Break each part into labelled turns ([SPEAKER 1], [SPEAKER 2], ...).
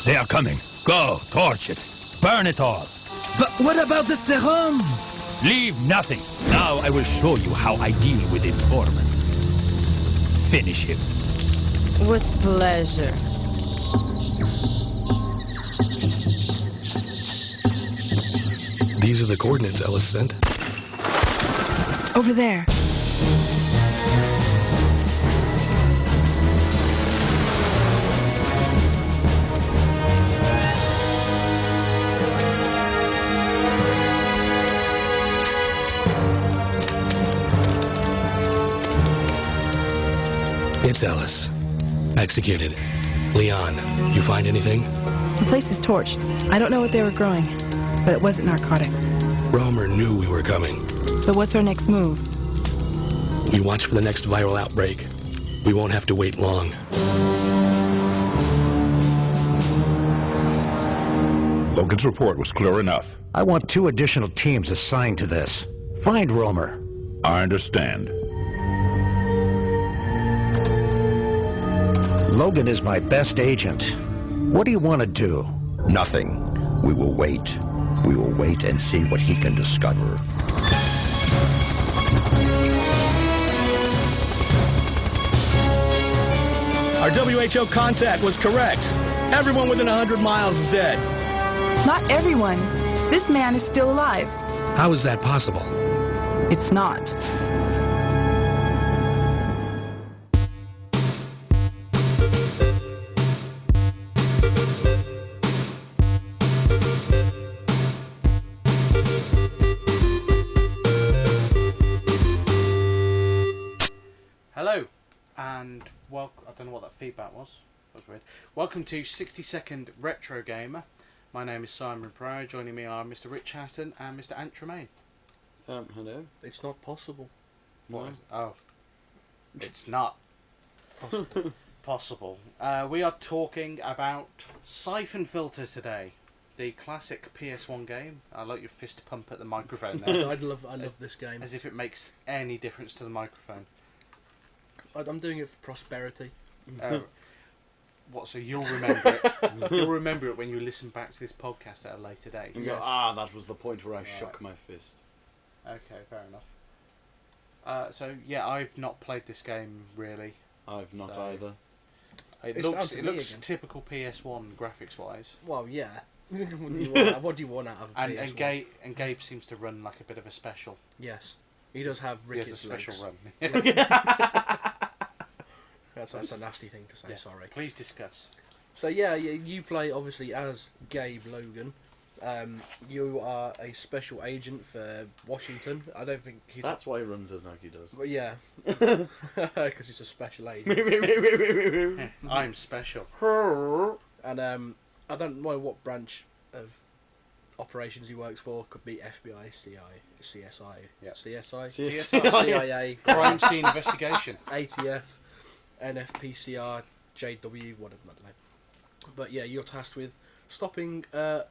[SPEAKER 1] They are coming. Go, torch it. Burn it all.
[SPEAKER 2] But what about the serum?
[SPEAKER 1] Leave nothing. Now I will show you how I deal with informants. Finish him.
[SPEAKER 3] With pleasure.
[SPEAKER 4] These are the coordinates Ellis sent.
[SPEAKER 5] Over there.
[SPEAKER 4] It's Ellis. Executed. Leon, you find anything?
[SPEAKER 5] The place is torched. I don't know what they were growing, but it wasn't narcotics.
[SPEAKER 4] Romer knew we were coming.
[SPEAKER 5] So what's our next move?
[SPEAKER 4] We watch for the next viral outbreak. We won't have to wait long.
[SPEAKER 6] Logan's report was clear enough.
[SPEAKER 7] I want 2 additional teams assigned to this. Find Romer.
[SPEAKER 6] I understand.
[SPEAKER 7] Logan is my best agent. What do you want to do?
[SPEAKER 8] Nothing. We will wait. We will wait and see what he can discover.
[SPEAKER 9] Our WHO contact was correct. Everyone within 100 miles is dead.
[SPEAKER 5] Not everyone. This man is still alive.
[SPEAKER 4] How is that possible?
[SPEAKER 5] It's not.
[SPEAKER 10] Hello, and welcome. I don't know what that feedback was. That was weird. Welcome to 60-second Retro Gamer. My name is Simon Pryor. Joining me are Mr. Rich Hatton and Mr. Ant Tremaine.
[SPEAKER 11] Hello.
[SPEAKER 10] It's not possible.
[SPEAKER 11] What?
[SPEAKER 10] No. Oh, it's not possible. We are talking about Syphon Filter today. The classic PS1 game. I like your fist pump at the microphone there.
[SPEAKER 11] I love this game.
[SPEAKER 10] As if it makes any difference to the microphone.
[SPEAKER 11] I'm doing it for prosperity.
[SPEAKER 10] What? So you'll remember it? You'll remember it when you listen back to this podcast at a later date.
[SPEAKER 11] Yes. That was the point where I shook my fist.
[SPEAKER 10] Okay, fair enough. So yeah, I've not played this game really.
[SPEAKER 11] I've not either.
[SPEAKER 10] It looks typical PS1 graphics wise.
[SPEAKER 11] Well, yeah. What do you want out of a PS1?
[SPEAKER 10] And Gabe seems to run like a bit of a special.
[SPEAKER 11] Yes, he does have Ricketts
[SPEAKER 10] He has a special
[SPEAKER 11] legs.
[SPEAKER 10] run.
[SPEAKER 11] That's a nasty thing to say.
[SPEAKER 10] Yeah.
[SPEAKER 11] Sorry.
[SPEAKER 10] Please discuss.
[SPEAKER 11] So yeah, you play obviously as Gabe Logan. You are a special agent for Washington. I don't think he's...
[SPEAKER 12] That's why he runs as like he does.
[SPEAKER 11] Well, yeah, because he's a special agent.
[SPEAKER 10] I'm special.
[SPEAKER 11] And I don't know what branch of operations he works for. Could be FBI, CSI,
[SPEAKER 10] Yeah.
[SPEAKER 11] CSI,
[SPEAKER 10] CIA, crime scene investigation,
[SPEAKER 11] ATF, NFPCR, JW, whatever. I don't know. But yeah, you're tasked with stopping the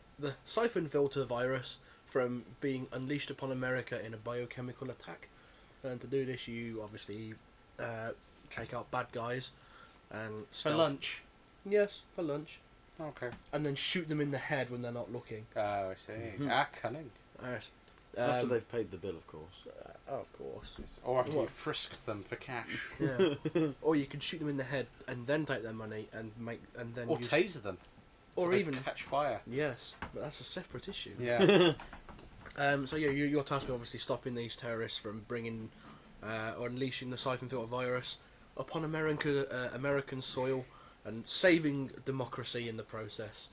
[SPEAKER 11] Syphon Filter virus from being unleashed upon America in a biochemical attack. And to do this, you obviously take out bad guys and
[SPEAKER 10] for lunch.
[SPEAKER 11] Yes, for lunch.
[SPEAKER 10] Okay.
[SPEAKER 11] And then shoot them in the head when they're not looking.
[SPEAKER 10] Oh, I see. Cunning.
[SPEAKER 11] Alright.
[SPEAKER 12] After they've paid the bill, of course.
[SPEAKER 11] Of course.
[SPEAKER 10] Or after you frisked them for cash.
[SPEAKER 11] Yeah. Or you can shoot them in the head and then take their money and then.
[SPEAKER 10] Or taser them.
[SPEAKER 11] Or
[SPEAKER 10] so
[SPEAKER 11] even
[SPEAKER 10] catch fire.
[SPEAKER 11] Yes, but that's a separate issue.
[SPEAKER 10] Yeah.
[SPEAKER 11] So yeah, you're tasked with obviously stopping these terrorists from bringing or unleashing the Syphon Filter virus upon American soil and saving democracy in the process.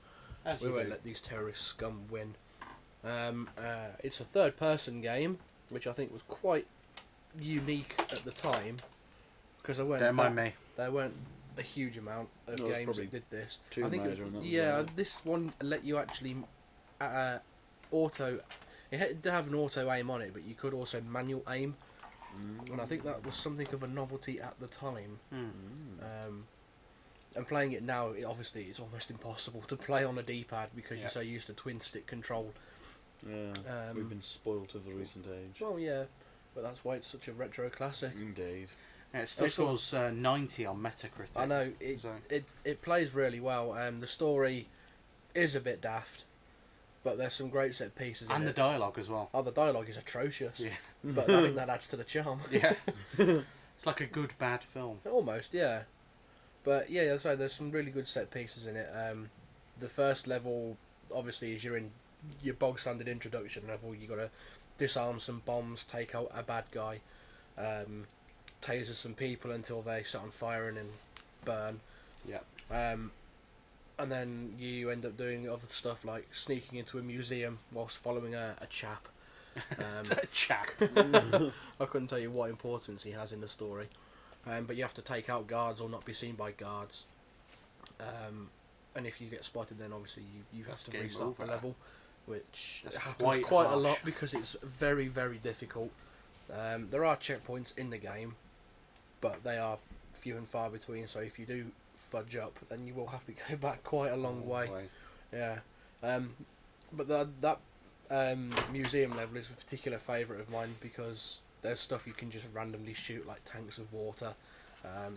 [SPEAKER 11] We won't let these terrorist scum win. It's a third-person game, which I think was quite unique at the time, because there weren't a huge amount of games that did this. I think this one let you actually auto. It had to have an auto aim on it, but you could also manual aim, and I think that was something of a novelty at the time. And playing it now, obviously, it's almost impossible to play on a D-pad because you're so used to twin-stick control.
[SPEAKER 12] Yeah, we've been spoilt of the recent age.
[SPEAKER 11] Well, yeah, but that's why it's such a retro classic.
[SPEAKER 12] Indeed.
[SPEAKER 10] Yeah, it still scores 90 on Metacritic.
[SPEAKER 11] I know, it plays really well, and the story is a bit daft, but there's some great set pieces
[SPEAKER 10] and
[SPEAKER 11] in
[SPEAKER 10] the
[SPEAKER 11] it.
[SPEAKER 10] dialogue as well.
[SPEAKER 11] Oh, the dialogue is atrocious.
[SPEAKER 10] Yeah.
[SPEAKER 11] But I think that adds to the charm.
[SPEAKER 10] Yeah. It's like a good bad film.
[SPEAKER 11] Almost, yeah. But yeah, so there's some really good set pieces in it. The first level, obviously, is you're in your bog standard introduction level. You got to disarm some bombs, take out a bad guy, taser some people until they set on fire and then burn.
[SPEAKER 10] Yeah.
[SPEAKER 11] And then you end up doing other stuff like sneaking into a museum whilst following a chap.
[SPEAKER 10] A chap.
[SPEAKER 11] I couldn't tell you what importance he has in the story. But you have to take out guards or not be seen by guards. And if you get spotted, then obviously you have to restart the level, which happens quite a lot because it's very, very difficult. There are checkpoints in the game, but they are few and far between, so if you do fudge up, then you will have to go back quite a long way. Yeah. But that museum level is a particular favourite of mine because there's stuff you can just randomly shoot, like tanks of water.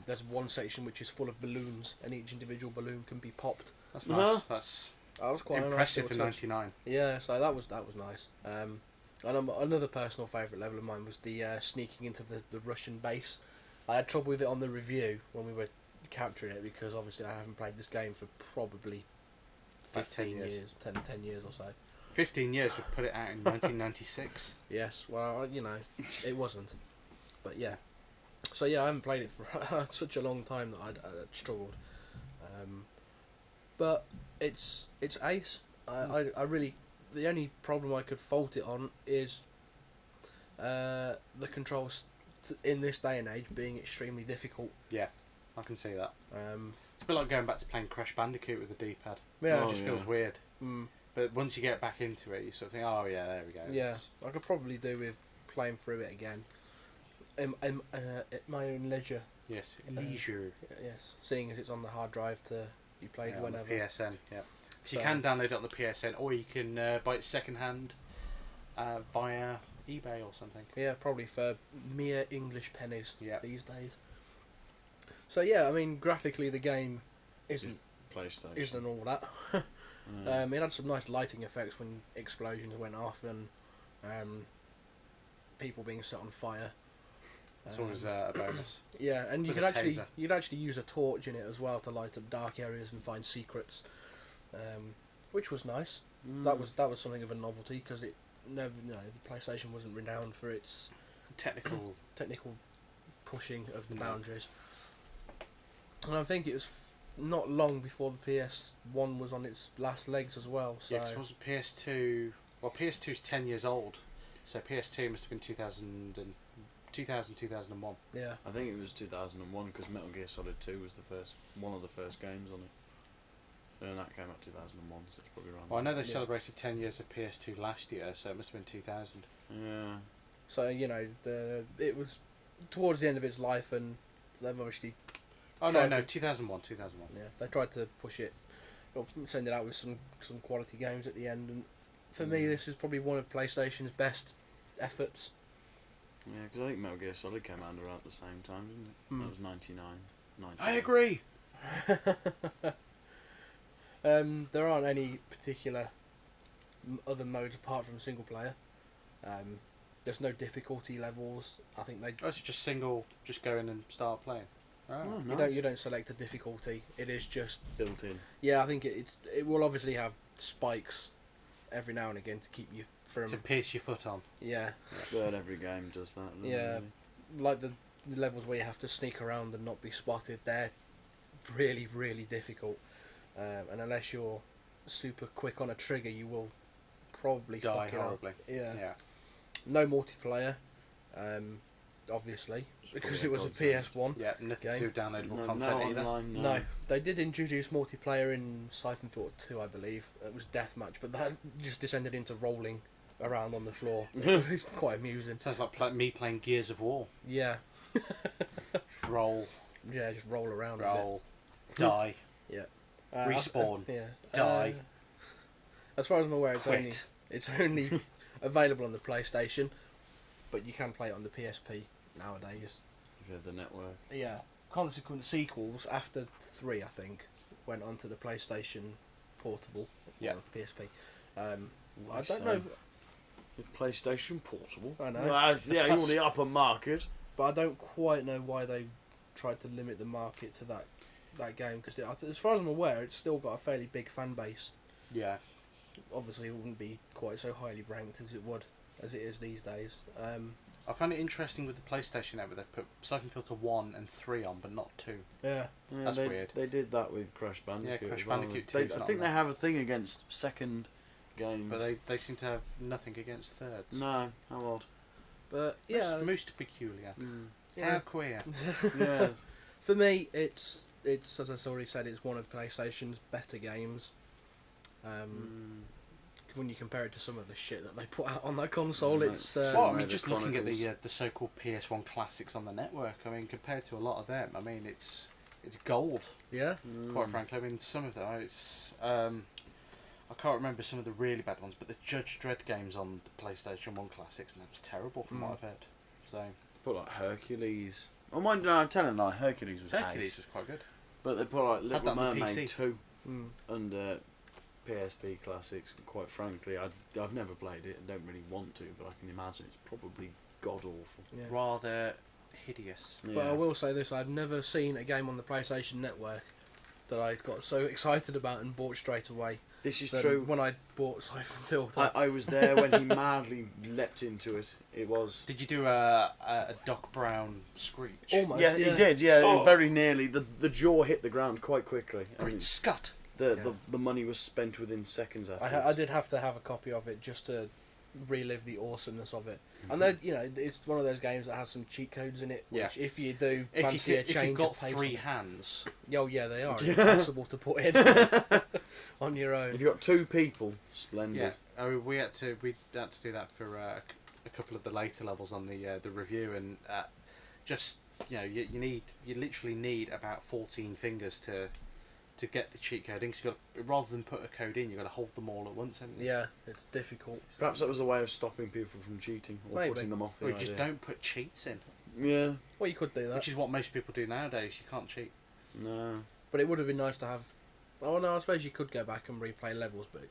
[SPEAKER 11] There's one section which is full of balloons, and each individual balloon can be popped.
[SPEAKER 10] That's nice. That
[SPEAKER 11] was quite
[SPEAKER 10] impressive
[SPEAKER 11] nice
[SPEAKER 10] for '99.
[SPEAKER 11] Yeah, so that was nice. And another personal favourite level of mine was the sneaking into the Russian base. I had trouble with it on the review when we were capturing it because obviously I haven't played this game for probably 15 years, 10 years or so.
[SPEAKER 10] 15 years would put it out in 1996.
[SPEAKER 11] Yes, well, you know, it wasn't. But yeah. So yeah, I haven't played it for such a long time that I'd struggled. But it's ace. I really... The only problem I could fault it on is the controls in this day and age being extremely difficult.
[SPEAKER 10] Yeah, I can see that. It's a bit like going back to playing Crash Bandicoot with the D-pad.
[SPEAKER 11] Yeah,
[SPEAKER 10] it just feels weird. But once you get back into it, you sort of think, oh yeah, there we go.
[SPEAKER 11] Yeah, I could probably do with playing through it again. At my own leisure.
[SPEAKER 10] Yes, leisure.
[SPEAKER 11] Yes, seeing as it's on the hard drive to be played whenever.
[SPEAKER 10] On the PSN, yeah. So you can download it on the PSN, or you can buy it second-hand via eBay or something.
[SPEAKER 11] Yeah, probably for mere English pennies these days. So yeah, I mean, graphically the game isn't all that. It had some nice lighting effects when explosions went off and people being set on fire.
[SPEAKER 10] It's always a bonus.
[SPEAKER 11] Yeah, and you could actually use a torch in it as well to light up dark areas and find secrets, which was nice. That was something of a novelty because it never, the PlayStation wasn't renowned for its technical pushing of the boundaries. And I think it was not long before the PS1 was on its last legs as well. So.
[SPEAKER 10] Yeah, because it wasn't PS2. Well, PS2's 10 years old, so PS2 must have been 2001.
[SPEAKER 11] Yeah,
[SPEAKER 12] I think it was 2001 because Metal Gear Solid 2 was one of the first games on it, and that came out 2001, so it's probably around.
[SPEAKER 10] Well, I know they celebrated 10 years of PS2 last year, so it must have been 2000.
[SPEAKER 12] Yeah.
[SPEAKER 11] So it was towards the end of its life, and they've obviously.
[SPEAKER 10] Oh no, 2001.
[SPEAKER 11] Yeah, they tried to push it, send it out with some quality games at the end, and for me, this is probably one of PlayStation's best efforts.
[SPEAKER 12] Yeah, because I think Metal Gear Solid came out around the same time, didn't it? That was 99.
[SPEAKER 10] I agree.
[SPEAKER 11] There aren't any particular other modes apart from single player. There's no difficulty levels. I think they.
[SPEAKER 10] Oh, it's just single. Just go in and start playing.
[SPEAKER 12] Oh, nice.
[SPEAKER 11] You don't select a difficulty. It is just
[SPEAKER 12] built in.
[SPEAKER 11] Yeah, I think it will obviously have spikes every now and again to keep you from
[SPEAKER 10] to pierce your foot on.
[SPEAKER 11] Yeah.
[SPEAKER 12] But every game does that.
[SPEAKER 11] Yeah,
[SPEAKER 12] really.
[SPEAKER 11] Like the levels where you have to sneak around and not be spotted. They're really, really difficult. And unless you're super quick on a trigger, you will probably
[SPEAKER 10] die
[SPEAKER 11] fuck
[SPEAKER 10] horribly.
[SPEAKER 11] Yeah. No multiplayer. Obviously, because it was a PS1.
[SPEAKER 10] Yeah, nothing to do with downloadable content
[SPEAKER 12] no
[SPEAKER 10] either.
[SPEAKER 12] Online,
[SPEAKER 11] no, they did introduce multiplayer in Syphon Filter 2, I believe. It was deathmatch, but that just descended into rolling around on the floor. It was quite amusing.
[SPEAKER 10] Sounds like me playing Gears of War.
[SPEAKER 11] Yeah.
[SPEAKER 10] Roll.
[SPEAKER 11] Yeah, just roll around.
[SPEAKER 10] Roll. Die.
[SPEAKER 11] Yeah.
[SPEAKER 10] Respawn.
[SPEAKER 11] Yeah.
[SPEAKER 10] Die.
[SPEAKER 11] As far as I'm aware,
[SPEAKER 10] Quit.
[SPEAKER 11] it's only available on the PlayStation, but you can play it on the PSP nowadays.
[SPEAKER 12] If you have the network.
[SPEAKER 11] Yeah. Consequent sequels after 3, I think, went onto the PlayStation Portable
[SPEAKER 10] Yeah.
[SPEAKER 11] on PSP. I don't know.
[SPEAKER 12] With PlayStation Portable.
[SPEAKER 11] I know.
[SPEAKER 12] Well, yeah, you want the upper market.
[SPEAKER 11] But I don't quite know why they tried to limit the market to that game, because as far as I'm aware, it's still got a fairly big fan base.
[SPEAKER 10] Yeah.
[SPEAKER 11] Obviously, it wouldn't be quite so highly ranked as it is these days.
[SPEAKER 10] I found it interesting with the PlayStation Network. They put Syphon Filter 1 and 3 on, but not 2.
[SPEAKER 11] Yeah.
[SPEAKER 10] That's weird.
[SPEAKER 12] They did that with Crash Bandicoot.
[SPEAKER 10] Yeah, Crash
[SPEAKER 12] as well.
[SPEAKER 10] Bandicoot 2 's
[SPEAKER 12] I
[SPEAKER 10] not
[SPEAKER 12] think
[SPEAKER 10] on
[SPEAKER 12] they
[SPEAKER 10] there.
[SPEAKER 12] have a thing against second games.
[SPEAKER 10] But they seem to have nothing against thirds.
[SPEAKER 12] No, how odd.
[SPEAKER 11] But yeah,
[SPEAKER 10] most peculiar.
[SPEAKER 11] Yeah.
[SPEAKER 10] How queer.
[SPEAKER 12] Yes.
[SPEAKER 11] For me, it's as I already said, it's one of PlayStation's better games. When you compare it to some of the shit that they put out on that console, it's.
[SPEAKER 10] Well, I mean, just looking at the so-called PS1 classics on the network, I mean, compared to a lot of them, I mean, it's gold.
[SPEAKER 11] Yeah.
[SPEAKER 10] Quite frankly, I mean, some of them, it's. I can't remember some of the really bad ones, but the Judge Dredd games on the PlayStation 1 classics, and that was terrible from what I've heard. So.
[SPEAKER 12] Put like Hercules. Oh, mind you, I'm telling you, Hercules was
[SPEAKER 10] was quite good.
[SPEAKER 12] But they put like
[SPEAKER 10] Had
[SPEAKER 12] Little
[SPEAKER 10] that on the
[SPEAKER 12] Mermaid
[SPEAKER 10] PC.
[SPEAKER 12] 2 and PSP classics. And quite frankly, I've never played it and don't really want to, but I can imagine it's probably god awful.
[SPEAKER 11] Yeah.
[SPEAKER 10] Rather hideous.
[SPEAKER 11] But I will say this: I've never seen a game on the PlayStation Network that I got so excited about and bought straight away.
[SPEAKER 12] This is true.
[SPEAKER 11] When I bought Syphon Filter,
[SPEAKER 12] I was there when he madly leapt into it. It was.
[SPEAKER 10] Did you do a Doc Brown screech?
[SPEAKER 11] Almost.
[SPEAKER 12] Yeah, he did. Yeah, very nearly. The jaw hit the ground quite quickly.
[SPEAKER 10] Great Scott!
[SPEAKER 12] The money was spent within seconds after.
[SPEAKER 11] I did have to have a copy of it just to relive the awesomeness of it. And then it's one of those games that has some cheat codes in it. Which, if you do fancy a change
[SPEAKER 10] if you've got
[SPEAKER 11] of pace,
[SPEAKER 10] 3 hands.
[SPEAKER 11] Oh yeah, they are impossible to put in on your own.
[SPEAKER 12] If you've got 2 people, splendid.
[SPEAKER 10] Yeah, we had to do that for a couple of the later levels on the review, and just you literally need about 14 fingers to get the cheat code in. Cause rather than put a code in, you've got to hold them all at once. Haven't you?
[SPEAKER 11] Yeah, it's difficult.
[SPEAKER 12] Perhaps that was a way of stopping people from cheating or
[SPEAKER 11] Maybe.
[SPEAKER 12] putting them off the
[SPEAKER 10] Or you
[SPEAKER 12] idea.
[SPEAKER 10] just don't put cheats in.
[SPEAKER 12] Yeah.
[SPEAKER 11] Well, you could do that.
[SPEAKER 10] Which is what most people do nowadays. You can't cheat.
[SPEAKER 12] No.
[SPEAKER 11] But it would have been nice to have. Oh no, I suppose you could go back and replay levels, but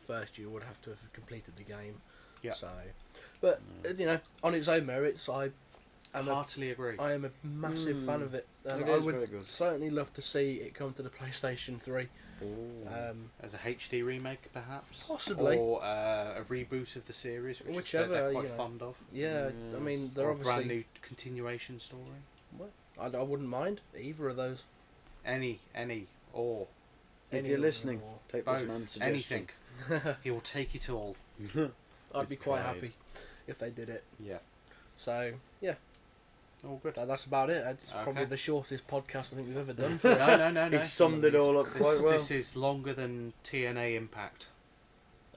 [SPEAKER 11] first you would have to have completed the game.
[SPEAKER 10] Yeah.
[SPEAKER 11] So, but on its own merits, I
[SPEAKER 10] heartily agree.
[SPEAKER 11] I am a massive fan of it, and
[SPEAKER 12] It
[SPEAKER 11] I
[SPEAKER 12] is
[SPEAKER 11] would
[SPEAKER 12] very good.
[SPEAKER 11] certainly love to see it come to the PlayStation 3.
[SPEAKER 10] As a HD remake, perhaps,
[SPEAKER 11] Possibly.
[SPEAKER 10] or a reboot of the series, which
[SPEAKER 11] Whichever,
[SPEAKER 10] they're quite fond of.
[SPEAKER 11] Yeah, I mean they're
[SPEAKER 10] or
[SPEAKER 11] obviously
[SPEAKER 10] a brand new continuation story.
[SPEAKER 11] Well, I wouldn't mind either of those.
[SPEAKER 10] Any, or
[SPEAKER 12] If you're listening, take this
[SPEAKER 10] both,
[SPEAKER 12] man's suggestion.
[SPEAKER 10] anything. He will take it all.
[SPEAKER 11] I'd be quite
[SPEAKER 12] pride.
[SPEAKER 11] happy if they did it.
[SPEAKER 10] Yeah.
[SPEAKER 11] So yeah,
[SPEAKER 10] all good.
[SPEAKER 11] That's about it. It's
[SPEAKER 10] Okay.
[SPEAKER 11] probably the shortest podcast I think we've ever done.
[SPEAKER 10] No.
[SPEAKER 12] He summed it all up quite well.
[SPEAKER 10] This is longer than TNA Impact.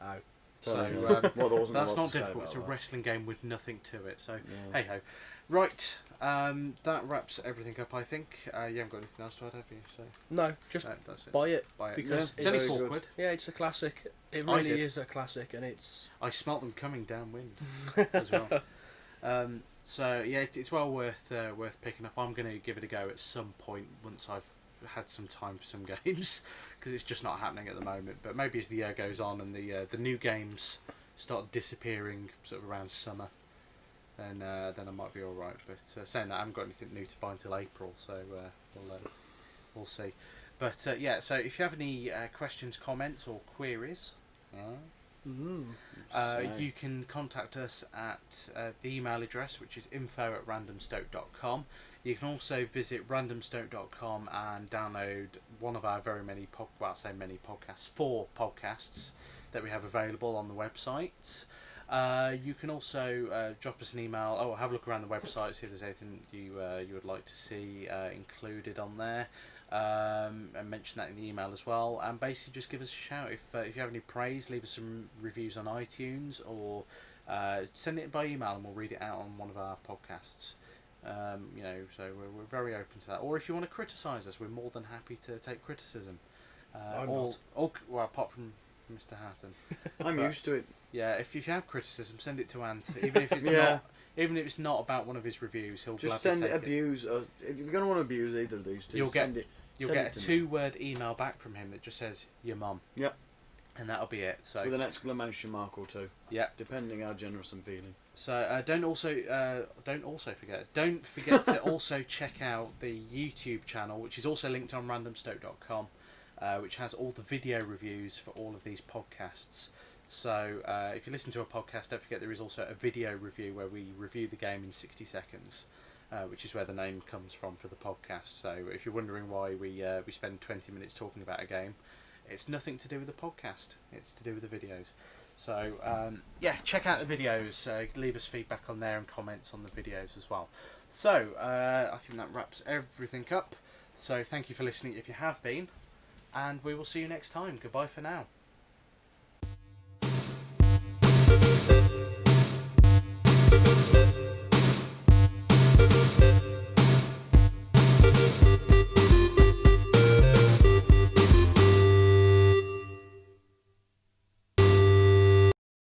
[SPEAKER 11] Oh.
[SPEAKER 10] So
[SPEAKER 12] Well, there wasn't a
[SPEAKER 10] that's
[SPEAKER 12] lot
[SPEAKER 10] not
[SPEAKER 12] to say
[SPEAKER 10] difficult.
[SPEAKER 12] about
[SPEAKER 10] It's a
[SPEAKER 12] that.
[SPEAKER 10] wrestling game with nothing to it. So
[SPEAKER 12] Yeah.
[SPEAKER 10] hey ho. Right, that wraps everything up. I think you haven't got anything else to add, have you? So
[SPEAKER 11] No, just
[SPEAKER 10] that's it.
[SPEAKER 11] buy it.
[SPEAKER 10] Buy it.
[SPEAKER 11] Because
[SPEAKER 10] it's only
[SPEAKER 12] very
[SPEAKER 10] £4.
[SPEAKER 12] good.
[SPEAKER 11] Yeah, it's a classic. It
[SPEAKER 10] I
[SPEAKER 11] really
[SPEAKER 10] did.
[SPEAKER 11] is a classic, and it's.
[SPEAKER 10] I smelt them coming downwind as well. So yeah, it's well worth picking up. I'm going to give it a go at some point once I've had some time for some games, because it's just not happening at the moment. But maybe as the year goes on and the new games start disappearing sort of around summer, then I might be all right. But saying that, I haven't got anything new to buy until April, so we'll see. But yeah, so if you have any questions, comments, or queries. You can contact us at the email address, which is info@randomstoke.com. You can also visit randomstoke.com and download one of our many podcasts, 4 podcasts that we have available on the website. You can also drop us an email, or have a look around the website, see if there's anything you would like to see included on there. And mention that in the email as well, and basically just give us a shout if you have any praise. Leave us some reviews on iTunes, or send it by email and we'll read it out on one of our podcasts. So we're very open to that. Or if you want to criticise us, we're more than happy to take criticism. Well, apart from Mr. Hatton.
[SPEAKER 12] I'm used to it.
[SPEAKER 10] Yeah, if you have criticism, send it to Ant, even if it's not. Even if it's not about one of his reviews, he'll
[SPEAKER 12] just
[SPEAKER 10] gladly
[SPEAKER 12] send
[SPEAKER 10] take
[SPEAKER 12] it. Abuse. If you're going to want to abuse either of these two,
[SPEAKER 10] You'll
[SPEAKER 12] send
[SPEAKER 10] get
[SPEAKER 12] it.
[SPEAKER 10] You'll
[SPEAKER 12] send
[SPEAKER 10] get
[SPEAKER 12] it
[SPEAKER 10] a
[SPEAKER 12] to me.
[SPEAKER 10] 2-word email back from him that just says, your mum.
[SPEAKER 12] Yep.
[SPEAKER 10] and that'll be it. So
[SPEAKER 12] with an exclamation mark or two.
[SPEAKER 10] Yeah,
[SPEAKER 12] depending how generous I'm feeling.
[SPEAKER 10] So don't forget to also check out the YouTube channel, which is also linked on randomstoke.com, which has all the video reviews for all of these podcasts. So if you listen to a podcast, don't forget there is also a video review where we review the game in 60 seconds, which is where the name comes from for the podcast. So if you're wondering why we spend 20 minutes talking about a game, it's nothing to do with the podcast. It's to do with the videos. So yeah, check out the videos. Leave us feedback on there and comments on the videos as well. So I think that wraps everything up. So thank you for listening if you have been, and we will see you next time. Goodbye for now.